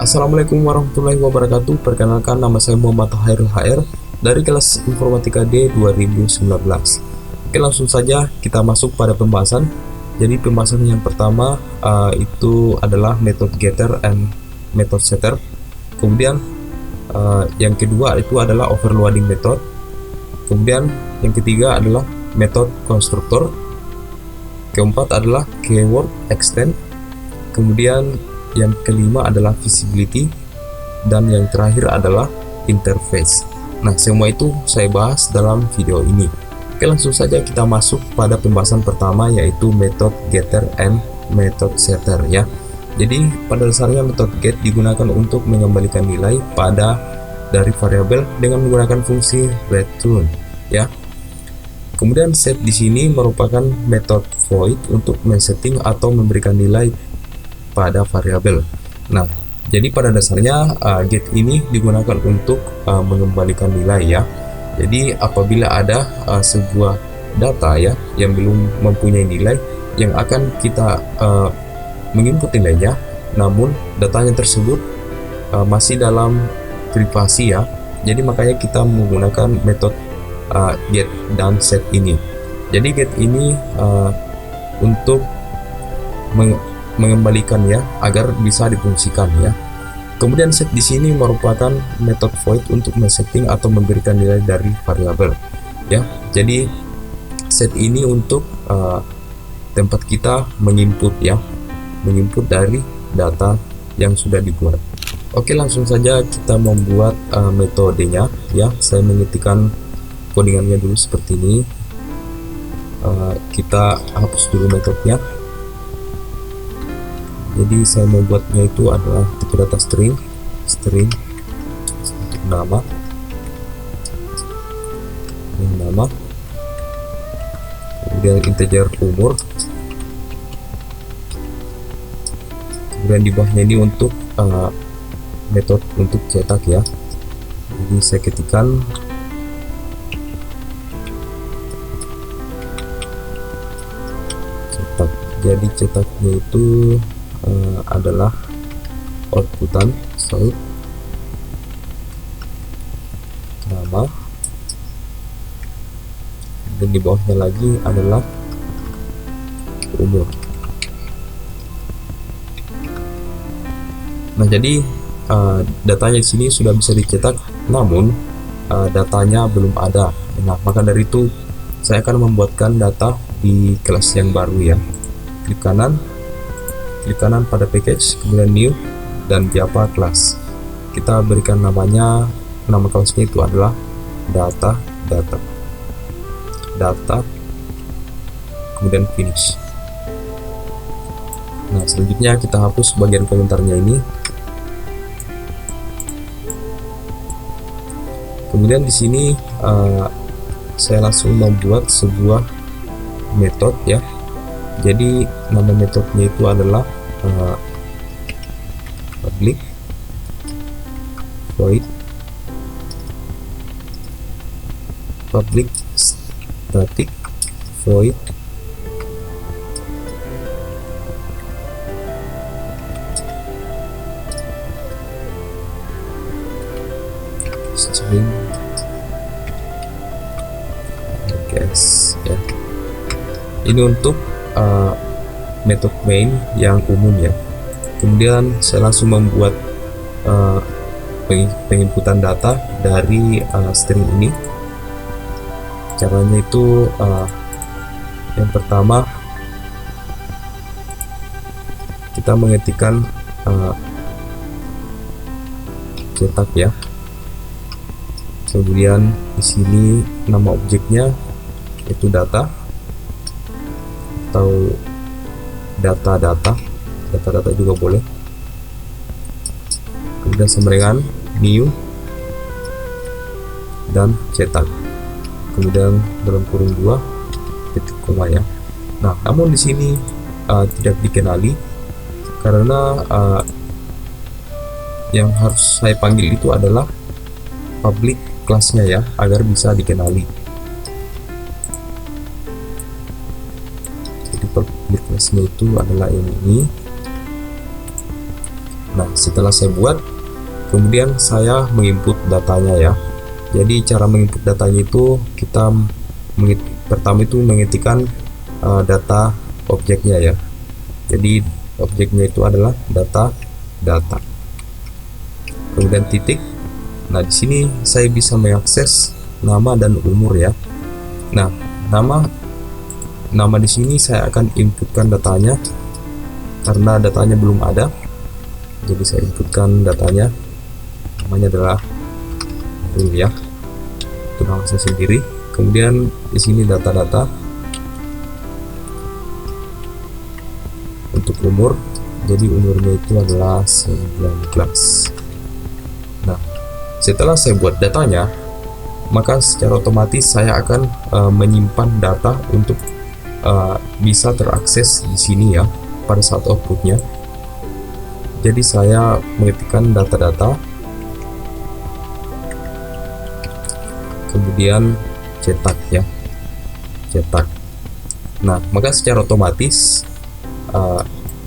Assalamualaikum warahmatullahi wabarakatuh. Perkenalkan, nama saya Muhammad Hairul HR dari kelas Informatika D 2019. Oke, langsung saja kita masuk pada pembahasan. Jadi pembahasan yang pertama itu adalah method getter and method setter. Kemudian yang kedua itu adalah overloading method. Kemudian yang ketiga adalah method constructor. Keempat adalah keyword extend. Kemudian yang kelima adalah visibility, dan yang terakhir adalah interface. Nah, semua itu saya bahas dalam video ini. Oke, langsung saja kita masuk pada pembahasan pertama, yaitu method getter and method setter ya. Jadi pada dasarnya method get digunakan untuk mengembalikan nilai dari variabel dengan menggunakan fungsi return ya. Kemudian set di sini merupakan method void untuk men-setting atau memberikan nilai pada variabel. Nah, jadi pada dasarnya get ini digunakan untuk mengembalikan nilai ya. Jadi apabila ada sebuah data ya yang belum mempunyai nilai, yang akan kita menginput nilainya, namun datanya tersebut masih dalam privasi ya. Jadi makanya kita menggunakan metode get dan set ini. Jadi get ini untuk mengembalikan ya, agar bisa difungsikan ya. Kemudian set di sini merupakan method void untuk men-setting atau memberikan nilai dari variabel ya. Jadi set ini untuk tempat kita menginput ya, menginput dari data yang sudah dibuat. Oke, langsung saja kita membuat metodenya ya. Saya mengetikkan codingannya dulu seperti ini. Kita hapus dulu metodenya. Jadi saya membuatnya itu adalah tipe data string untuk nama, kemudian integer umur, kemudian di bawahnya ini untuk metode untuk cetak ya. Jadi saya ketikkan cetak. Jadi cetaknya itu adalah outputan solid nama, dan di bawahnya lagi adalah umur. Nah, jadi datanya di sini sudah bisa dicetak, namun datanya belum ada. Nah, maka dari itu saya akan membuatkan data di kelas yang baru ya. Klik kanan pada package, kemudian new, dan Java class. Kita berikan nama kelasnya itu adalah data, kemudian finish. Nah, selanjutnya kita hapus bagian komentarnya ini. Kemudian di sini saya langsung membuat sebuah metode ya. Jadi nama metodenya itu adalah public void static void string guys ya. Ini untuk metode main yang umum ya. Kemudian saya langsung membuat penginputan data dari string ini. Caranya itu yang pertama kita mengetikkan cetak ya. Kemudian di sini nama objeknya itu data atau data juga boleh. Kemudian sambungan new dan cetak, kemudian dalam kurung 2 titik koma ya. Nah, namun di sini tidak dikenali karena yang harus saya panggil itu adalah public kelasnya ya, agar bisa dikenali. Jadi public kelasnya itu adalah ini. Nah, setelah saya buat, kemudian saya menginput datanya ya. Jadi cara menginput datanya itu kita pertama itu mengetikkan data objeknya ya. Jadi objeknya itu adalah data. Kemudian titik. Nah, di sini saya bisa mengakses nama dan umur ya. Nah, nama di sini saya akan inputkan datanya karena datanya belum ada. Jadi saya inputkan datanya. Namanya adalah ini ya. Itu nama saya sendiri. Kemudian di sini data-data untuk umur. Jadi umurnya itu adalah 19. Nah, setelah saya buat datanya, maka secara otomatis saya akan menyimpan data untuk bisa terakses di sini ya pada saat outputnya. Jadi saya mengetikkan data-data, kemudian cetak ya, cetak. Nah, maka secara otomatis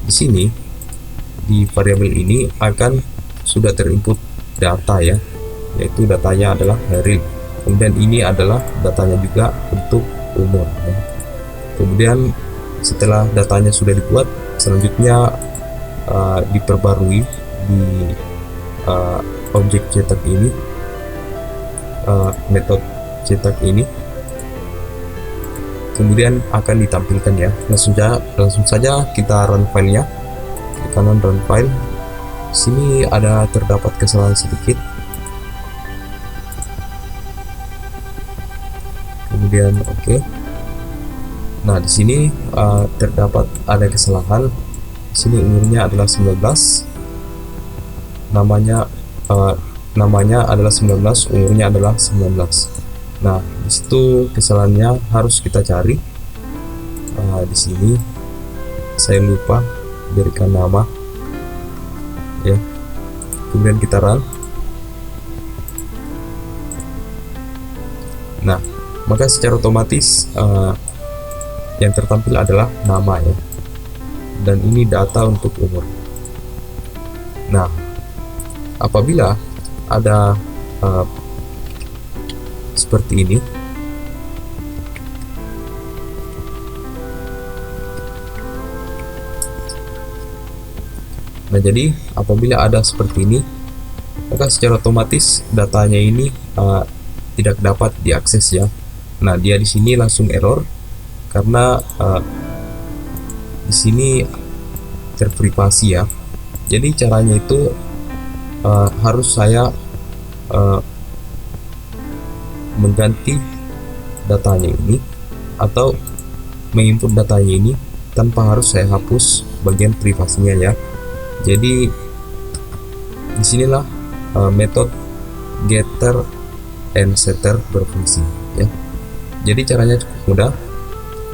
di sini di variabel ini akan sudah terinput data ya, yaitu datanya adalah Heril. Kemudian ini adalah datanya juga untuk umur ya. Kemudian setelah datanya sudah dibuat, selanjutnya diperbarui di objek cetak ini, metode cetak ini, kemudian akan ditampilkan ya. Langsung saja kita run filenya. Klik kanan run file. Sini ada terdapat kesalahan sedikit. Kemudian oke. Nah, di sini terdapat ada kesalahan. Di sini umurnya adalah 19. Namanya adalah 19, umurnya adalah 19. Nah, di situ kesalahannya harus kita cari. Di sini saya lupa berikan nama ya. Kemudian kita run. Nah, maka secara otomatis yang tertampil adalah nama ya, dan ini data untuk umur. Nah, apabila ada seperti ini, nah jadi apabila ada seperti ini, maka secara otomatis datanya ini tidak dapat diakses ya. Nah, dia di sini langsung error karena di sini terprivasi ya. Jadi caranya itu harus saya mengganti datanya ini atau menginput datanya ini tanpa harus saya hapus bagian privasinya ya. Jadi disinilah metode getter and setter berfungsi ya. Jadi caranya cukup mudah.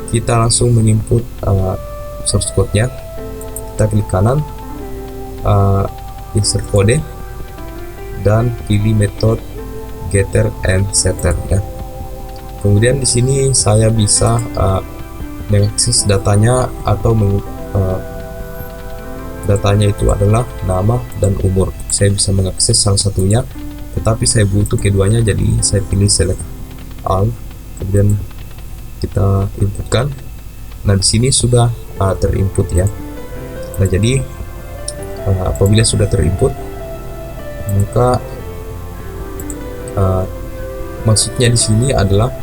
Kita langsung menginput source code-nya. Kita klik kanan, insert kode, dan pilih metode getter and setter ya. Kemudian di sini saya bisa mengakses datanya atau datanya itu adalah nama dan umur. Saya bisa mengakses salah satunya, tetapi saya butuh keduanya, jadi saya pilih select all, kemudian kita inputkan. Nah, di sini sudah terinput ya. Nah, jadi apabila sudah terinput, maka maksudnya di sini adalah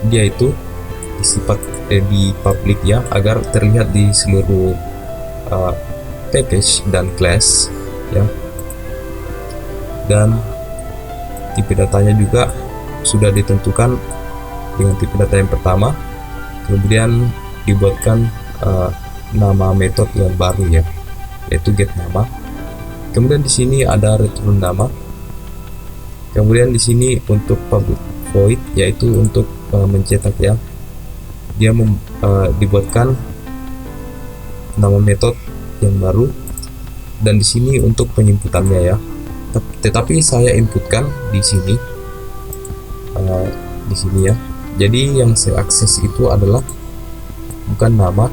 dia itu disifat di public ya, agar terlihat di seluruh package dan class ya. Dan tipe datanya juga sudah ditentukan dengan tipe data yang pertama, kemudian dibuatkan nama metode yang baru ya, yaitu get nama. Kemudian di sini ada return nama. Kemudian di sini untuk public void, yaitu untuk mencetak ya, dia dibuatkan nama metode yang baru, dan di sini untuk penginputannya ya. Tetapi saya inputkan di sini ya. Jadi yang saya akses itu adalah bukan nama,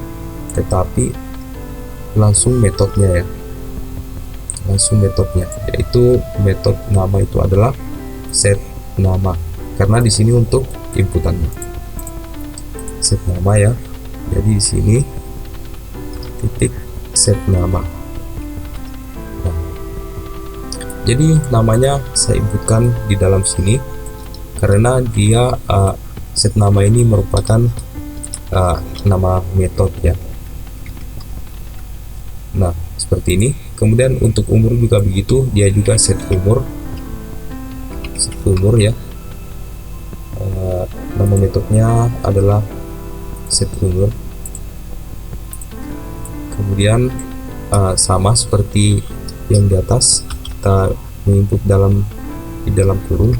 tetapi langsung metodenya ya, langsung metodenya, yaitu metode nama itu adalah set nama, karena di sini untuk inputannya set nama ya. Jadi di sini titik set nama. Nah, jadi namanya saya inputkan di dalam sini karena dia set nama ini merupakan nama metode ya. Nah, seperti ini. Kemudian untuk umur juga begitu, dia juga set umur ya. Nama metodenya adalah set umur. Kemudian sama seperti yang di atas, kita menginput di dalam kurung,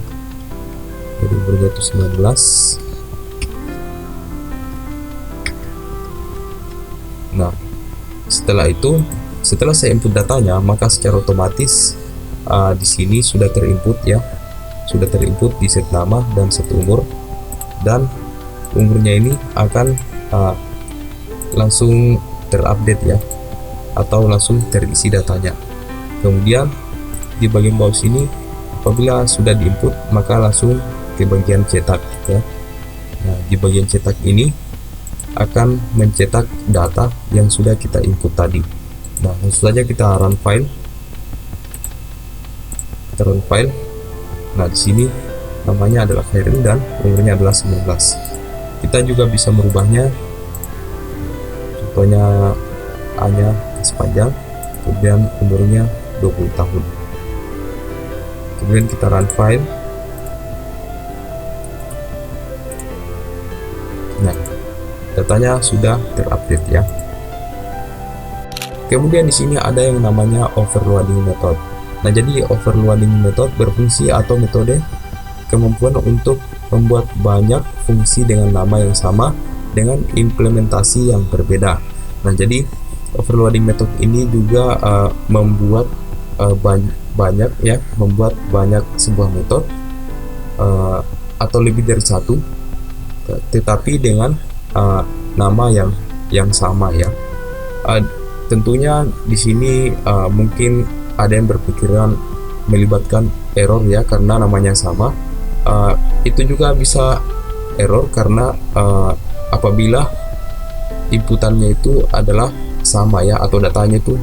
jadi umurnya itu 19. Nah, setelah saya input datanya, maka secara otomatis di sini sudah terinput ya, sudah terinput di set nama dan set umur, dan umurnya ini akan langsung terupdate ya, atau langsung terisi datanya. Kemudian di bagian bawah sini, apabila sudah diinput maka langsung ke bagian cetak ya. Nah, di bagian cetak ini akan mencetak data yang sudah kita input tadi. Nah, langsung saja kita run file. Nah, di sini namanya adalah Khairul dan umurnya adalah 19. Kita juga bisa merubahnya, contohnya A-nya sepanjang, kemudian umurnya 20 tahun. Kemudian kita run file. Nah, datanya sudah terupdate ya. Kemudian di sini ada yang namanya overloading method. Nah, jadi overloading method berfungsi atau metode kemampuan untuk membuat banyak fungsi dengan nama yang sama dengan implementasi yang berbeda. Nah, jadi overloading method ini juga membuat banyak sebuah metode atau lebih dari satu, tetapi dengan nama yang sama ya. Tentunya di sini mungkin ada yang berpikiran melibatkan error ya, karena namanya sama. Itu juga bisa error karena apabila inputannya itu adalah sama ya, atau datanya itu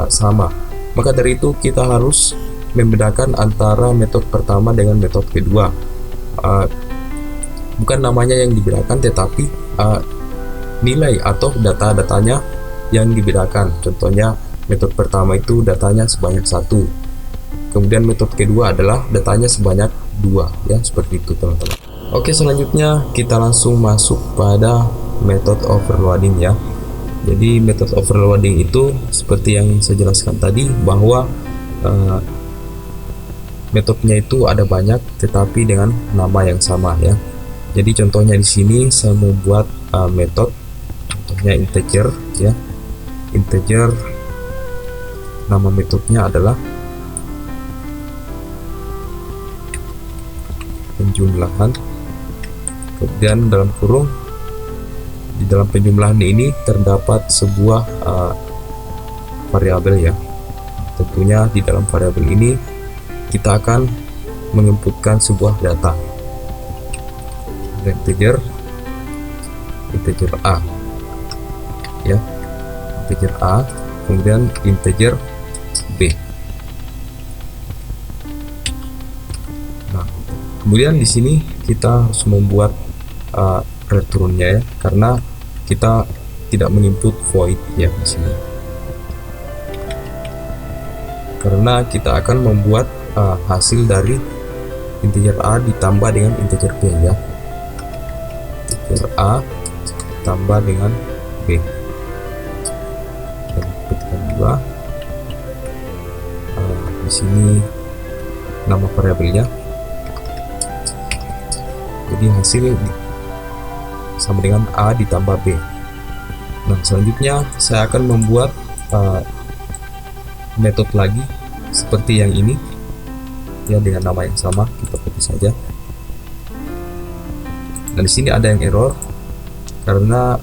sama. Maka dari itu kita harus membedakan antara metode pertama dengan metode kedua. Bukan namanya yang dibedakan, tetapi nilai atau data-datanya yang dibedakan. Contohnya metode pertama itu datanya sebanyak 1, kemudian metode kedua adalah datanya sebanyak 2 ya, seperti itu teman-teman. Oke, selanjutnya kita langsung masuk pada metode overloading ya. Jadi metode overloading itu seperti yang saya jelaskan tadi, bahwa metodenya itu ada banyak tetapi dengan nama yang sama ya. Jadi contohnya di sini saya membuat metode, contohnya integer ya. Integer, nama metodenya adalah penjumlahan. Kemudian dalam kurung, di dalam penjumlahan ini terdapat sebuah variabel ya. Tentunya di dalam variabel ini kita akan menginputkan sebuah data, integer A ya, integer A, kemudian integer B. Nah, kemudian di sini kita harus membuat returnnya ya, karena kita tidak menginput void ya di sini, karena kita akan membuat hasil dari integer A ditambah dengan integer B ya. Integer A ditambah dengan B, dan ketikkan juga di sini nama variabelnya. Jadi hasil sama dengan A ditambah B. Nah, selanjutnya saya akan membuat metode lagi seperti yang ini ya, dengan nama yang sama, kita ketik saja. Nah, di sini ada yang error karena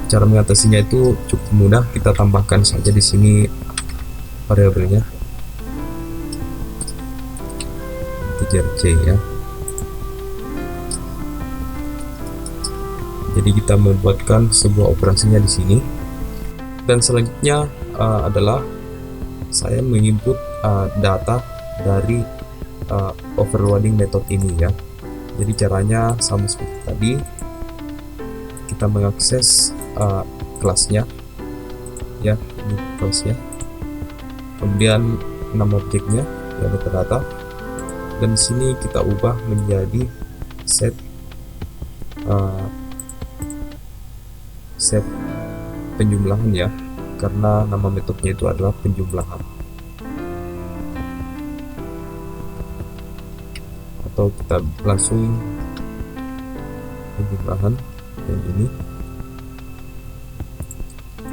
cara mengatasinya itu cukup mudah. Kita tambahkan saja di sini variabelnya integer c ya. Jadi kita membuatkan sebuah operasinya di sini. Dan selanjutnya adalah saya menginput data dari overloading method ini ya. Jadi caranya sama seperti tadi, kita mengakses kelasnya ya, ini kelasnya, kemudian nama objeknya ya, data, dan di sini kita ubah menjadi set penjumlahan ya, karena nama metodenya itu adalah penjumlahan. Atau kita langsung penjumlahan yang ini.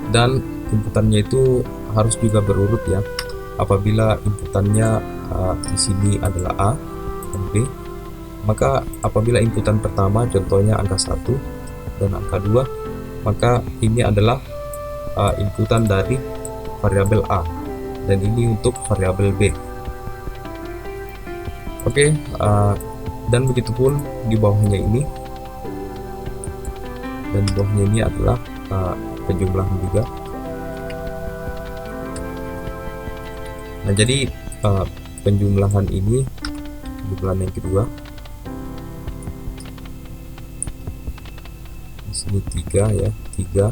Dan inputannya itu harus juga berurut ya. Apabila inputannya di sini adalah A dan B, maka apabila inputan pertama contohnya angka 1 dan angka 2, maka ini adalah inputan dari variabel A, dan ini untuk variabel B. Oke, dan begitupun di bawahnya ini, dan di bawahnya ini adalah penjumlahan juga. Nah, jadi penjumlahan ini, penjumlahan yang kedua, di sini 3 ya, 3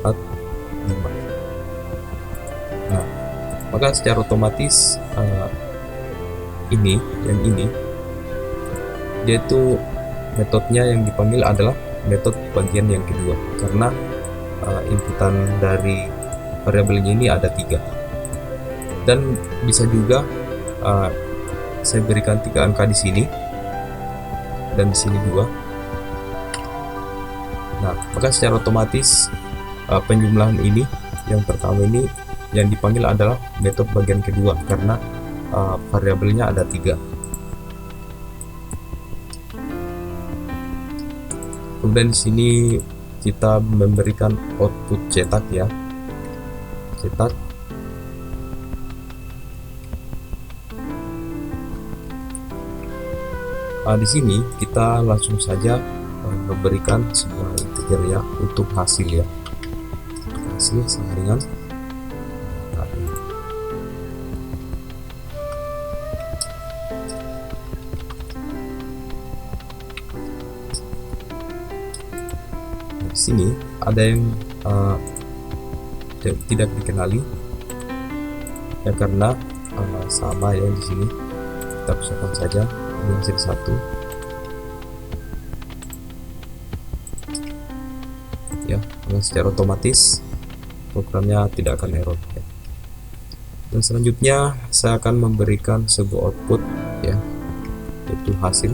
4 5. Nah, maka secara otomatis ini dia itu metodenya yang dipanggil adalah metode bagian yang kedua, karena inputan dari variabelnya ini ada 3, dan bisa juga saya berikan 3 angka di sini dan di sini 2. Nah, maka secara otomatis penjumlahan ini yang pertama ini yang dipanggil adalah metode bagian kedua, karena variabelnya ada 3. Kemudian di sini kita memberikan output cetak ya, cetak. Di sini kita langsung saja memberikan sebuah integer ya untuk hasil ya, untuk hasil sama dengan di sini ada yang tidak dikenali ya, karena sama ya. Di sini kita pisahkan saja, ini hasil 1 ya, secara otomatis programnya tidak akan error ya. Dan selanjutnya saya akan memberikan sebuah output ya, yaitu hasil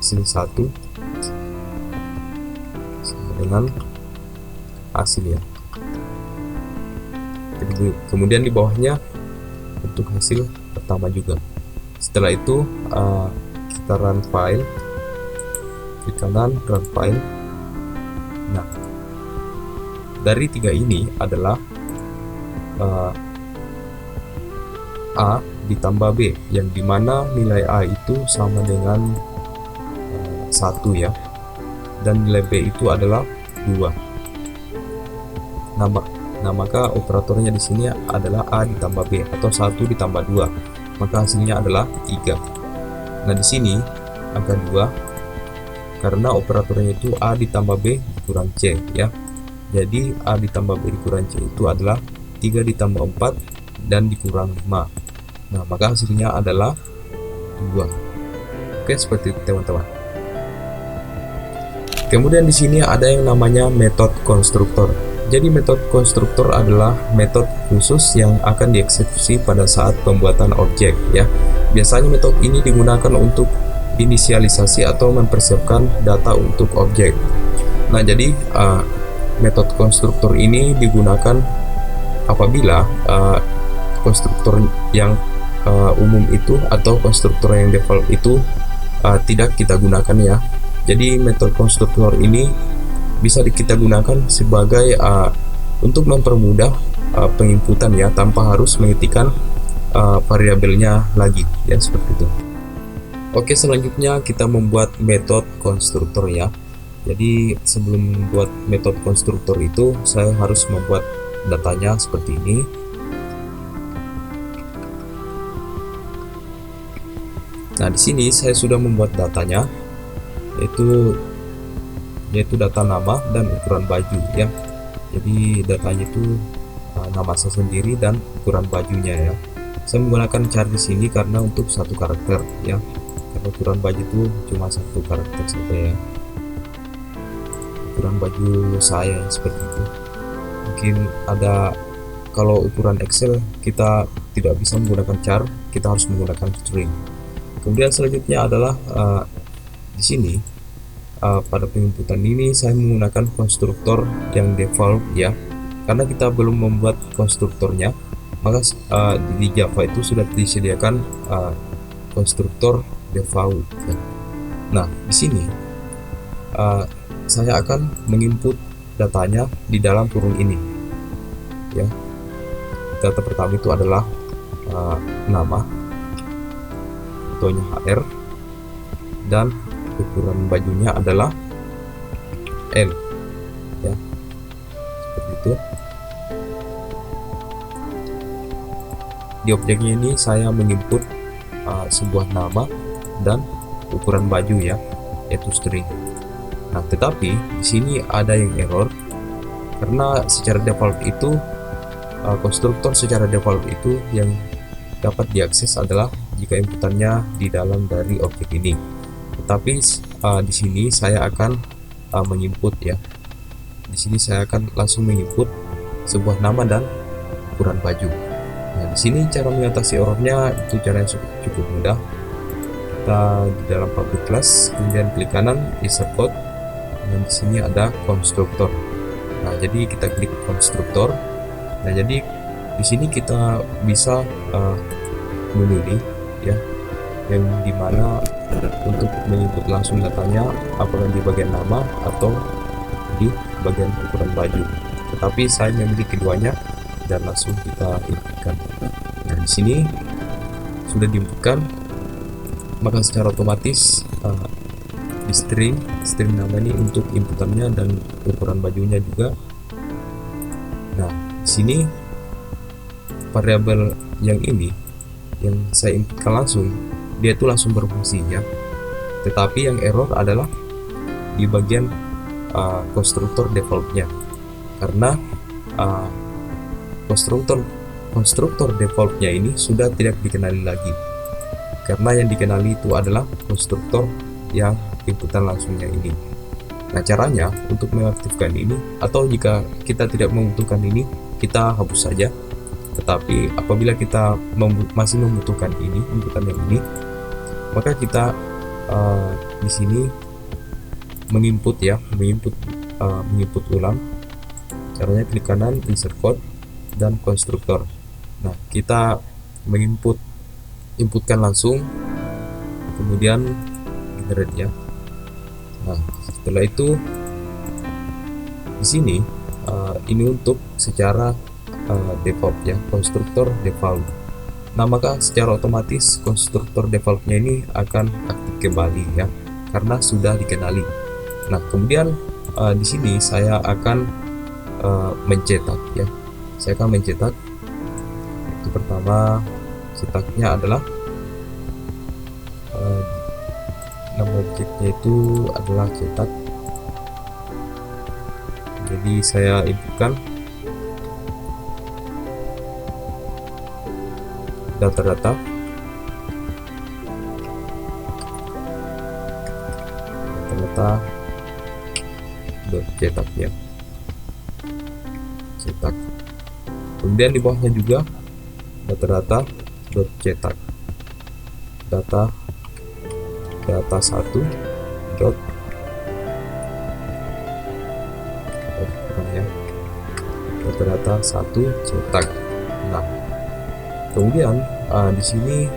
1 sama dengan hasil ya. Kemudian di bawahnya untuk hasil pertama juga. Setelah itu kita run file, klik kanan run file. Nah, dari 3 ini adalah A ditambah B, yang dimana nilai A itu sama dengan 1 ya, dan nilai B itu adalah 2. Nah, maka operatornya di sini adalah A ditambah B atau 1 ditambah 2, maka hasilnya adalah 3. Nah, di sini angka 2 karena operatornya itu A ditambah B dikurang C ya. Jadi A ditambah B dikurang C itu adalah 3 ditambah 4 dan dikurang 5. Nah, maka hasilnya adalah 2. Oke, seperti itu teman-teman. Kemudian di sini ada yang namanya metode konstruktor. Jadi metode konstruktor adalah metode khusus yang akan dieksekusi pada saat pembuatan objek ya. Biasanya metode ini digunakan untuk inisialisasi atau mempersiapkan data untuk objek. Nah, jadi metode konstruktor ini digunakan apabila konstruktor yang umum itu atau konstruktor yang default itu tidak kita gunakan ya. Jadi metode konstruktor ini bisa kita gunakan sebagai untuk mempermudah penginputan ya, tanpa harus mengetikkan variabelnya lagi ya, seperti itu. Oke, selanjutnya kita membuat metode konstruktor ya. Jadi sebelum membuat metode konstruktor itu saya harus membuat datanya seperti ini. Nah, di sini saya sudah membuat datanya, yaitu data nama dan ukuran baju ya. Jadi datanya itu nama saya sendiri dan ukuran bajunya ya. Saya menggunakan char di sini karena untuk satu karakter ya, karena ukuran baju itu cuma satu karakter saja ya, ukuran baju saya seperti itu. Mungkin ada, kalau ukuran Excel kita tidak bisa menggunakan char, kita harus menggunakan string. Kemudian selanjutnya adalah di sini pada penginputan ini saya menggunakan konstruktor yang default ya, karena kita belum membuat konstruktornya, maka di Java itu sudah disediakan konstruktor default ya. Nah, di sini saya akan menginput datanya di dalam kurung ini ya. Data pertama itu adalah nama, fotonya HR, dan ukuran bajunya adalah L ya, seperti itu. Di objeknya ini saya menginput sebuah nama dan ukuran baju ya, yaitu string. Nah, tetapi di sini ada yang error karena secara default itu konstruktor secara default itu yang dapat diakses adalah jika inputannya di dalam dari objek ini. Tetapi di sini saya akan menginput ya. Di sini saya akan langsung menginput sebuah nama dan ukuran baju. Nah, di sini cara mengatasi errornya itu caranya cukup mudah. Kita di dalam public class, kemudian klik kanan insert code, dan di sini ada konstruktor. Nah, jadi kita klik konstruktor. Nah, jadi di sini kita bisa memilih ya, yang dimana untuk menginput langsung datanya apakah di bagian nama atau di bagian ukuran baju. Tetapi saya memilih keduanya dan langsung kita inputkan. Nah, di sini sudah diinputkan, maka secara otomatis di string nama ini untuk inputannya dan ukuran bajunya juga. Nah, di sini variabel yang ini yang saya inputkan langsung, dia itu langsung berfungsi ya. Tetapi yang error adalah di bagian konstruktor defaultnya, karena konstruktor defaultnya ini sudah tidak dikenali lagi, karena yang dikenali itu adalah konstruktor yang inputan langsungnya ini. Nah, caranya untuk mengaktifkan ini, atau jika kita tidak membutuhkan ini, kita hapus saja. Tetapi apabila kita masih membutuhkan ini, inputan yang ini, maka kita di sini menginput ya, menginput ulang. Caranya klik kanan insert code dan konstruktor. Nah, kita inputkan langsung, kemudian generate ya. Nah, setelah itu di sini ini untuk secara default ya, konstruktor default. Nah, maka secara otomatis konstruktor defaultnya ini akan aktif kembali ya, karena sudah dikenali. Nah, kemudian di sini saya akan mencetak ya. Saya akan mencetak. Itu pertama, cetaknya adalah nama objeknya itu adalah cetak. Jadi saya inputkan data-data cetak ya, cetak. Kemudian di bawahnya juga data cetak, data 1 dot ya, data 1 cetak. Nah, kemudian di sini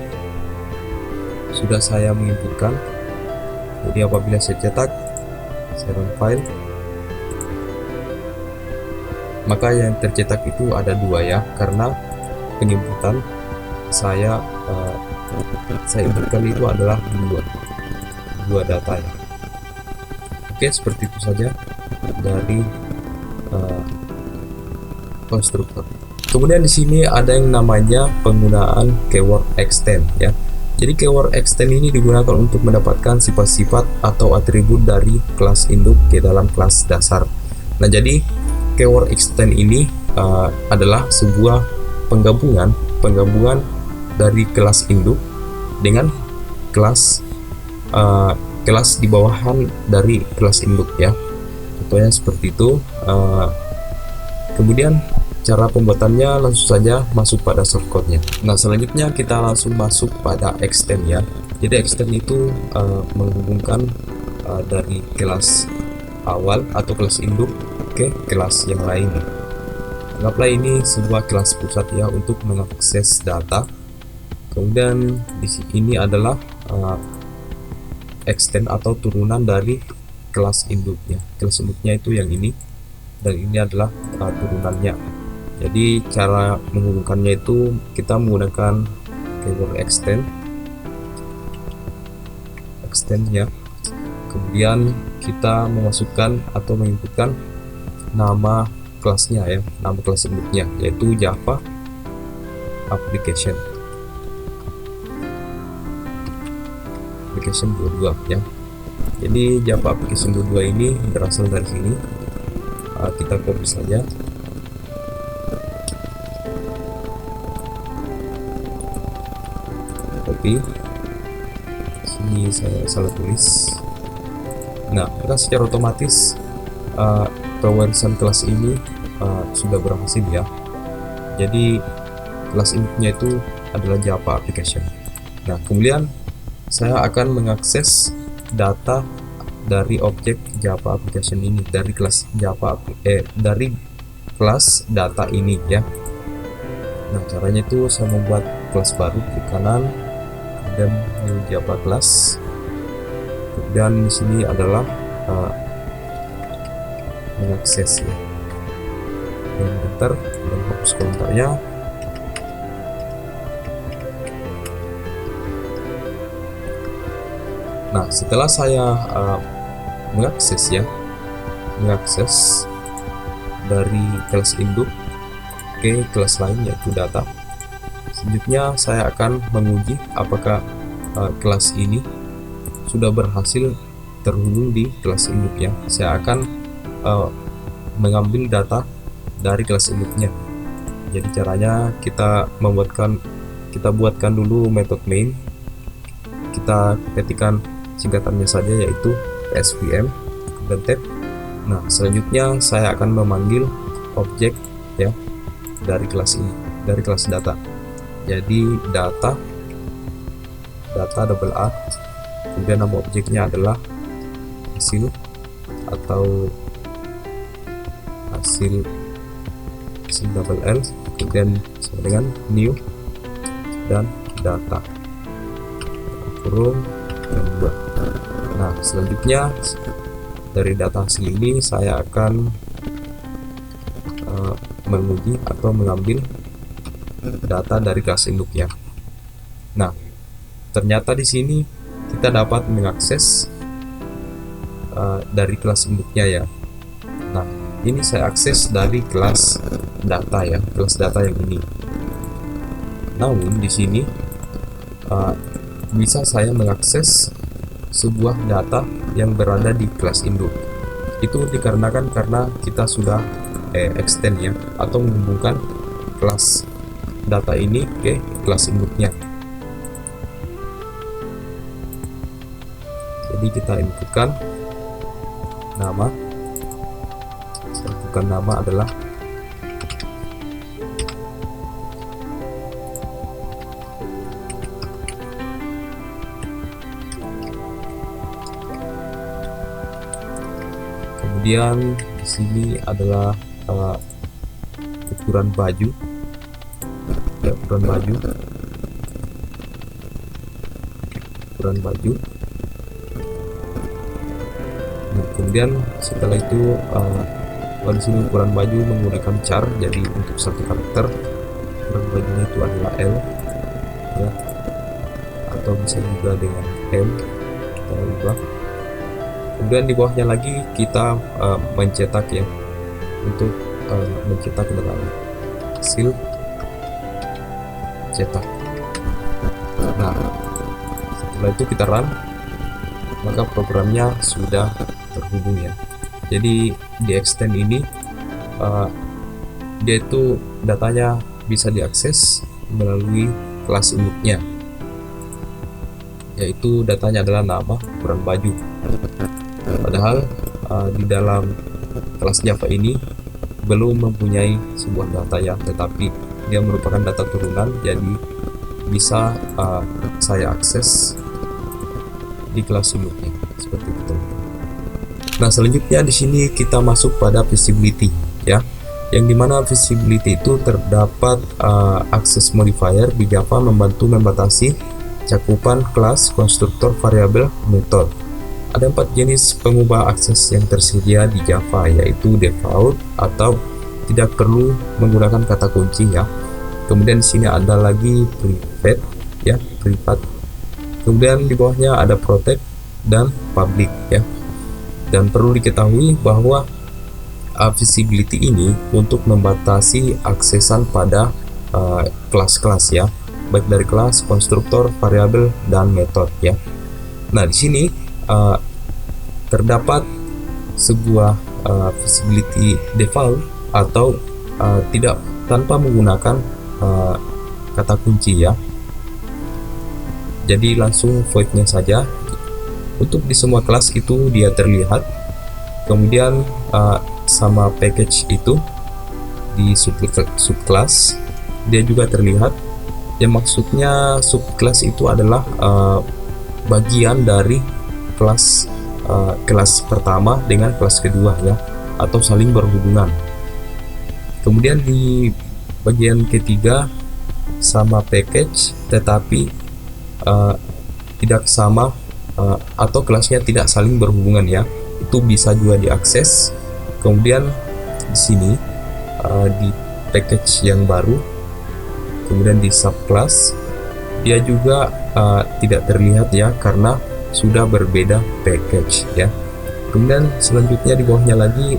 sudah saya menginputkan. Jadi apabila saya cetak, saya run file, maka yang tercetak itu ada 2 ya, karena penginputan saya inputkan itu adalah dua data ya. Oke, seperti itu saja dari konstruktor. Kemudian di sini ada yang namanya penggunaan keyword extend ya. Jadi keyword extend ini digunakan untuk mendapatkan sifat-sifat atau atribut dari kelas induk ke dalam kelas dasar. Nah, jadi keyword extend ini adalah sebuah penggabungan dari kelas induk dengan kelas di bawahan dari kelas induk ya. Contohnya seperti itu. Kemudian cara pembuatannya langsung saja masuk pada shortcode-nya. Nah, selanjutnya kita langsung masuk pada extend ya. Jadi extend itu menghubungkan dari kelas awal atau kelas induk ke kelas yang lain. Anggaplah ini sebuah kelas pusat ya untuk mengakses data. Kemudian di sini adalah extend atau turunan dari kelas induknya. Kelas induknya itu yang ini, dan ini adalah turunannya. Jadi cara menghubungkannya itu kita menggunakan keyword extend ya. Kemudian kita memasukkan atau menginputkan nama kelasnya ya, nama kelas induknya, yaitu Java application 22 ya. Jadi Java application 22 ini berasal dari sini. Kita copy saja. Copy. Sini saya salah tulis. Nah, maka secara otomatis pewarisan kelas ini sudah berhasil ya. Jadi kelas induknya itu adalah Java application. Nah, kemudian saya akan mengakses data dari objek Java application ini dari kelas dari kelas data ini ya. Nah, caranya itu saya membuat kelas baru, klik kanan, kemudian new Java class. Kemudian di sini adalah mengakses ya. Dan enter dan hapus komentarnya. Nah, setelah saya mengakses dari kelas induk ke kelas lain yaitu data, selanjutnya saya akan menguji apakah kelas ini sudah berhasil terhubung di kelas induk ya. Saya akan mengambil data dari kelas induknya. Jadi caranya kita buatkan dulu metode main. Kita ketikkan singkatannya saja yaitu svm dan tab. Nah, selanjutnya saya akan memanggil objek ya dari kelas ini, dari kelas data. Jadi data double A, kemudian nama objeknya adalah hasil atau hasil double L, kemudian sama dengan new dan data kurung dan 2. Nah, selanjutnya dari data hasil ini saya akan menguji atau mengambil data dari kelas induknya. Nah, ternyata di sini kita dapat mengakses dari kelas induknya ya. Nah, ini saya akses dari kelas data ya, kelas data yang ini. Namun di sini bisa saya mengakses sebuah data yang berada di kelas induk. Itu dikarenakan karena kita sudah extend ya, atau menghubungkan kelas data ini ke kelas induknya. Jadi kita inputkan nama. Inputkan nama adalah kemudian di sini adalah ukuran baju ya, ukuran baju. Nah, kemudian setelah itu Kalau di sini ukuran baju menggunakan char, jadi untuk satu karakter ukuran bajunya itu adalah L ya, atau bisa juga dengan M kita ubah. Kemudian di bawahnya lagi kita mencetak ya, untuk mencetak dalam hasil cetak. Nah, setelah itu kita run, maka programnya sudah terhubung ya. Jadi di extend ini dia itu datanya bisa diakses melalui kelas induknya, yaitu datanya adalah nama, ukuran baju. Padahal di dalam kelas Java ini belum mempunyai sebuah data ya, tetapi dia merupakan data turunan, jadi bisa saya akses di kelas induknya seperti itu. Nah, selanjutnya di sini kita masuk pada visibility ya, yang dimana visibility itu terdapat access modifier di Java membantu membatasi cakupan kelas, konstruktor, variabel, metode. Ada 4 jenis pengubah akses yang tersedia di Java, yaitu default atau tidak perlu menggunakan kata kunci ya. Kemudian di sini ada lagi private ya, privat. Kemudian di bawahnya ada protect dan public ya. Dan perlu diketahui bahwa visibility ini untuk membatasi aksesan pada kelas-kelas ya, baik dari kelas, konstruktor, variabel, dan metode ya. Nah, di sini terdapat sebuah visibility default atau tidak tanpa menggunakan kata kunci ya. Jadi langsung voidnya saja. Untuk di semua kelas itu dia terlihat. Kemudian sama package itu di subclass dia juga terlihat. Yang maksudnya subclass itu adalah bagian dari kelas kelas pertama dengan kelas kedua ya, atau saling berhubungan. Kemudian di bagian ketiga sama package tetapi tidak sama atau kelasnya tidak saling berhubungan ya, itu bisa juga diakses. Kemudian di sini di package yang baru, kemudian di subclass dia juga tidak terlihat ya, karena sudah berbeda package ya. Kemudian selanjutnya di bawahnya lagi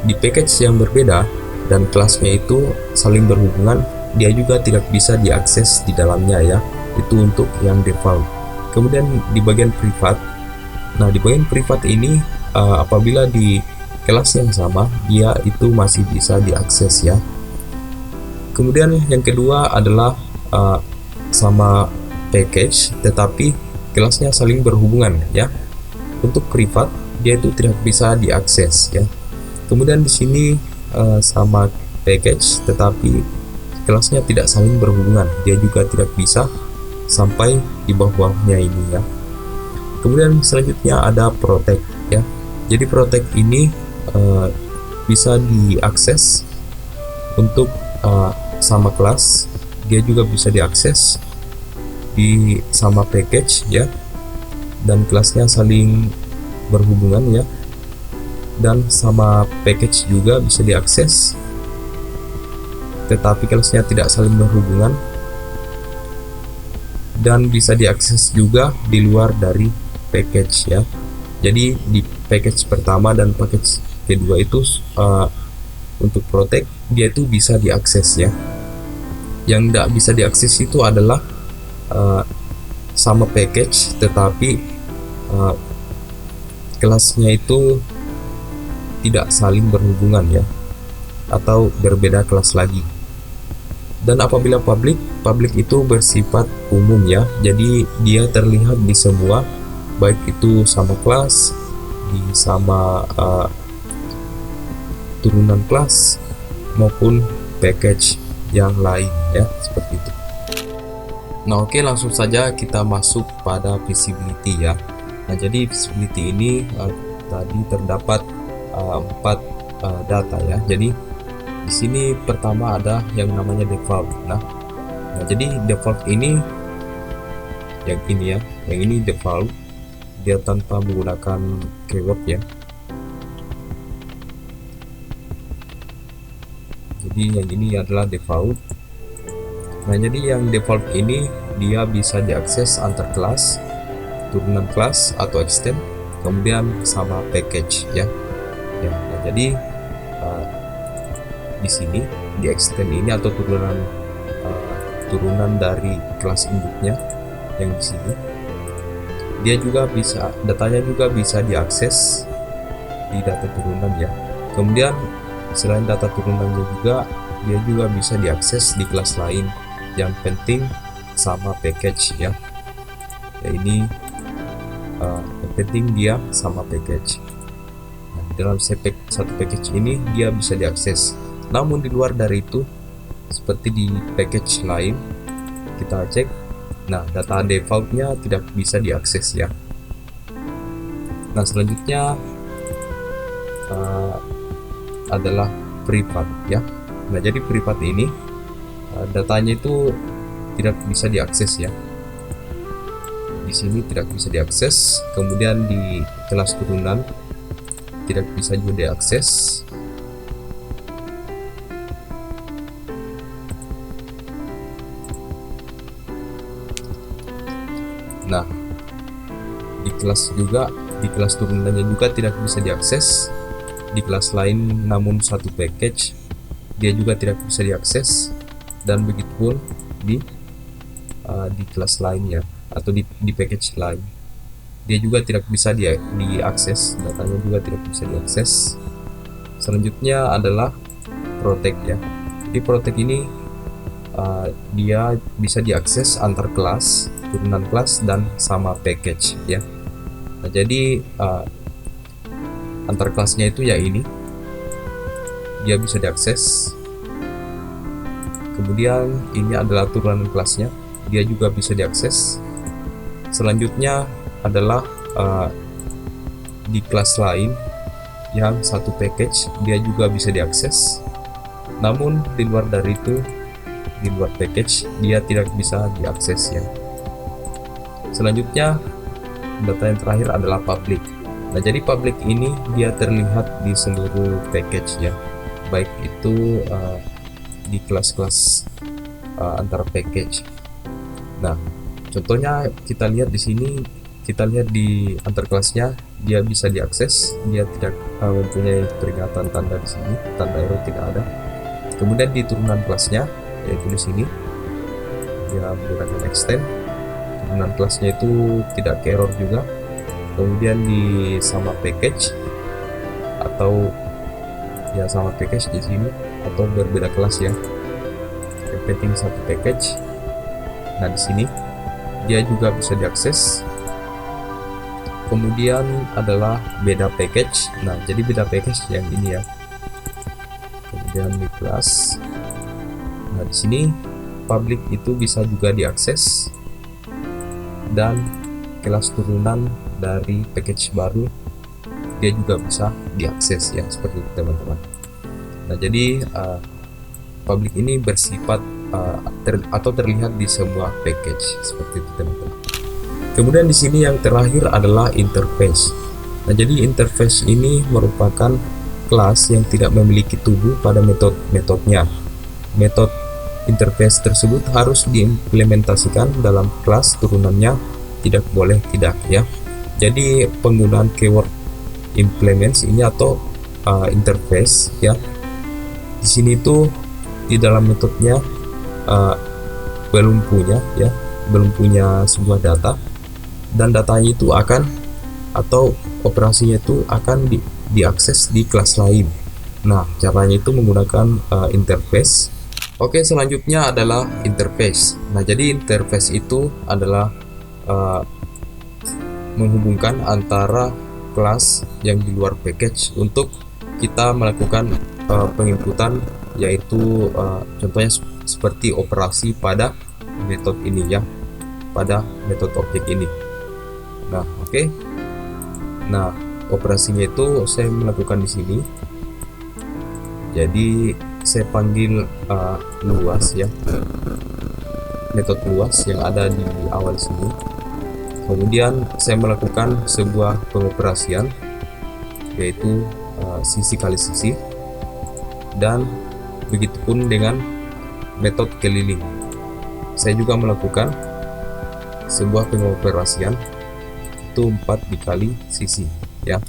di package yang berbeda dan kelasnya itu saling berhubungan, dia juga tidak bisa diakses di dalamnya ya, itu untuk yang default. Kemudian di bagian privat, nah di bagian privat ini apabila di kelas yang sama dia itu masih bisa diakses ya. Kemudian yang kedua adalah sama package tetapi kelasnya saling berhubungan ya. Untuk privat dia itu tidak bisa diakses ya. Kemudian di sini sama package tetapi kelasnya tidak saling berhubungan, dia juga tidak bisa sampai di bawah-bawahnya ini ya. Kemudian selanjutnya ada protect ya. Jadi protect ini bisa diakses untuk sama kelas, dia juga bisa diakses di sama package ya, dan kelasnya saling berhubungan ya, dan sama package juga bisa diakses tetapi kelasnya tidak saling berhubungan, dan bisa diakses juga di luar dari package ya. Jadi di package pertama dan package kedua itu untuk protect dia itu bisa diakses ya. Yang tidak bisa diakses itu adalah sama package tetapi kelasnya itu tidak saling berhubungan ya, atau berbeda kelas lagi. Dan apabila public itu bersifat umum ya, jadi dia terlihat di semua, baik itu sama kelas, di sama turunan kelas maupun package yang lain ya, seperti itu. Nah oke, langsung saja kita masuk pada visibility ya. Nah jadi visibility ini tadi terdapat 4 data ya. Jadi di sini pertama ada yang namanya default. Nah jadi default ini yang ini ya, yang ini default, dia tanpa menggunakan keyword ya. Jadi yang ini adalah default. Nah, jadi yang default ini dia bisa diakses antar kelas, turunan kelas atau extend, kemudian sama package ya. Nah, jadi di sini di extend ini atau turunan dari kelas induknya yang di sini, dia juga bisa, datanya juga bisa diakses di data turunan ya. Kemudian selain data turunannya juga, dia juga bisa diakses di kelas lain. Yang penting sama package ya. Ini yang penting dia sama package. Nah, dalam satu package ini dia bisa diakses. Namun di luar dari itu, seperti di package lain, kita cek. Nah, data defaultnya tidak bisa diakses ya. Nah, selanjutnya adalah privat ya. Nah, jadi privat ini datanya itu tidak bisa diakses ya. Di sini tidak bisa diakses. Kemudian di kelas turunan tidak bisa juga diakses. Nah, di kelas turunannya juga tidak bisa diakses. Di kelas lain namun satu package dia juga tidak bisa diakses, dan begitu pun di kelas lainnya atau di package lain dia juga tidak bisa diakses, datanya juga tidak bisa diakses. Selanjutnya adalah protect ya. Di protect ini dia bisa diakses antar kelas, turunan kelas, dan sama package ya. Nah, jadi antar kelasnya itu ya ini dia bisa diakses. Kemudian ini adalah turunan kelasnya, dia juga bisa diakses. Selanjutnya adalah di kelas lain yang satu package, dia juga bisa diakses. Namun di luar dari itu, di luar package dia tidak bisa diakses ya. Selanjutnya data yang terakhir adalah public. Nah, jadi public ini dia terlihat di seluruh package ya, baik itu di kelas-kelas antara package. Nah, contohnya kita lihat di sini, kita lihat di antar kelasnya dia bisa diakses, dia tidak mempunyai peringatan tanda di sini, tanda error tidak ada. Kemudian di turunan kelasnya, yaitu di sini dia menggunakan extend, turunan kelasnya itu tidak ke error juga. Kemudian di sama package atau ya sama package di sini atau berbeda kelas ya, yang penting satu package. Nah, di sini dia juga bisa diakses. Kemudian adalah beda package. Nah, jadi beda package yang ini ya. Kemudian di kelas. Nah, di sini public itu bisa juga diakses, dan kelas turunan dari package baru dia juga bisa diakses ya, seperti itu teman-teman. Nah, jadi public ini bersifat atau terlihat di semua package, seperti itu teman-teman. Kemudian di sini yang terakhir adalah interface. Nah, jadi interface ini merupakan kelas yang tidak memiliki tubuh pada metodenya. Metode interface tersebut harus diimplementasikan dalam kelas turunannya, tidak boleh tidak ya. Jadi penggunaan keyword implements ini atau interface ya, di sini tuh di dalam metodenya belum punya sebuah data, dan datanya itu akan atau operasinya itu akan diakses di kelas lain. Nah, caranya itu menggunakan interface. Oke, selanjutnya adalah interface. Nah, jadi interface itu adalah menghubungkan antara kelas yang di luar package untuk kita melakukan penginputan, yaitu contohnya seperti operasi pada metode ini ya, pada metode objek ini. Nah, oke. Nah, operasinya itu saya melakukan di sini. Jadi saya panggil luas ya, metode luas yang ada di awal sini. Kemudian saya melakukan sebuah pengoperasian, yaitu sisi kali sisi, dan Begitupun dengan metode keliling. Saya juga melakukan sebuah pengoperasian itu 4 dikali sisi ya.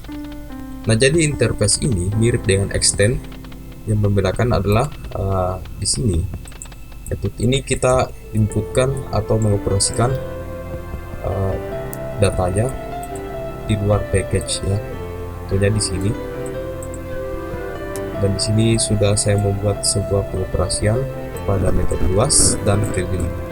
Nah, jadi interface ini mirip dengan extend. Yang membedakan adalah di sini metode ini kita inputkan atau mengoperasikan datanya di luar package ya. Contohnya di sini. Dan di sini sudah saya membuat sebuah pengoperasian pada metode luas dan keliling.